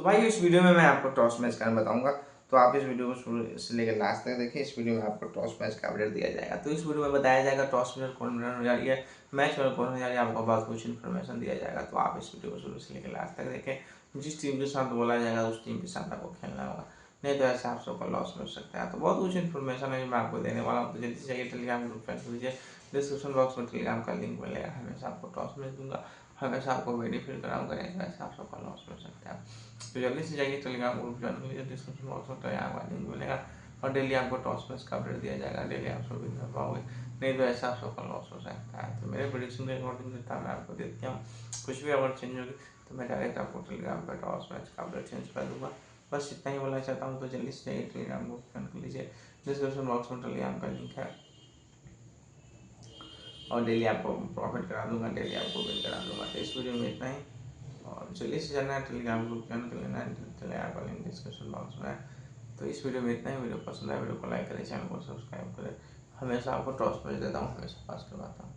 तो भाई इस वीडियो में मैं आपको टॉस मैच करना बताऊंगा। तो आप इस वीडियो को शुरू से लेकर लास्ट तक देखिए। इस वीडियो में आपको टॉस मैच का अपडेट दिया जाएगा। तो इस वीडियो में बताया जाएगा टॉस विनर कौन विनर हो जा रही है, मैच विनर कौन हो जा रही है, आपको बहुत कुछ इन्फॉर्मेशन दिया जाएगा। तो आप इस वीडियो को शुरू से लेकर लास्ट तक देखें। जिस टीम के साथ बोला जाएगा उस टीम के साथ आपको खेलना होगा, नहीं तो ऐसे आप सबका लॉस हो सकता है। तो बहुत कुछ इन्फॉर्मेशन है जो मैं आपको देने वाला हूँ। तो जल्दी से जाइए टेलीग्राम ग्रुप ज्वाइन कर लीजिए। डिस्क्रिप्शन बॉक्स में टेलीग्राम का लिंक मिलेगा। हमेशा आपको टॉस मैच दूंगा, हमेशा आपको बेनिफिट कराऊंगा, नहीं तो ऐसे आप सबका लॉस हो सकता है। तो जल्दी से जाइए टेलीग्राम ग्रुप ज्वाइन कर लीजिए। डिस्क्रिप्शन बॉक्स में तो यहाँ लिंक मिलेगा और डेली आपको टॉस मैच का अपडेट दिया जाएगा। डेली आप सब विन कर पाओगे, नहीं तो ऐसा आप सबका लॉस हो सकता है। तो मेरे प्रेडिक्शन के अकॉर्डिंग देता मैं आपको देती हूँ। कुछ भी अगर चेंज होगी तो मैं डायरेक्ट आपको टेलीग्राम पर टॉस मैच का अपडेट चेंज कर दूँगा। बस इतना ही बोलना चाहता हूँ। तो जल्दी से जाइए टेलीग्राम ग्रुप ज्वाइन कर लीजिए। डिस्क्रिप्शन बॉक्स में टेलीग्राम का लिंक है और डेली आपको प्रॉफिट करा दूंगा, डेली आपको विन करा दूंगा। तो इस वीडियो में इतना ही। और जल्दी से जाना है टेलीग्राम ग्रुप ज्वाइन कर लेना है। टेलीग्राम का लिंक डिस्क्रिप्शन बॉक्स में है। तो इस वीडियो में इतना ही। वीडियो पसंद आए वीडियो को लाइक करें, चैनल को सब्सक्राइब करें। हमेशा आपको टॉस मैच देता हूँ, हमेशा पास करवाता हूँ।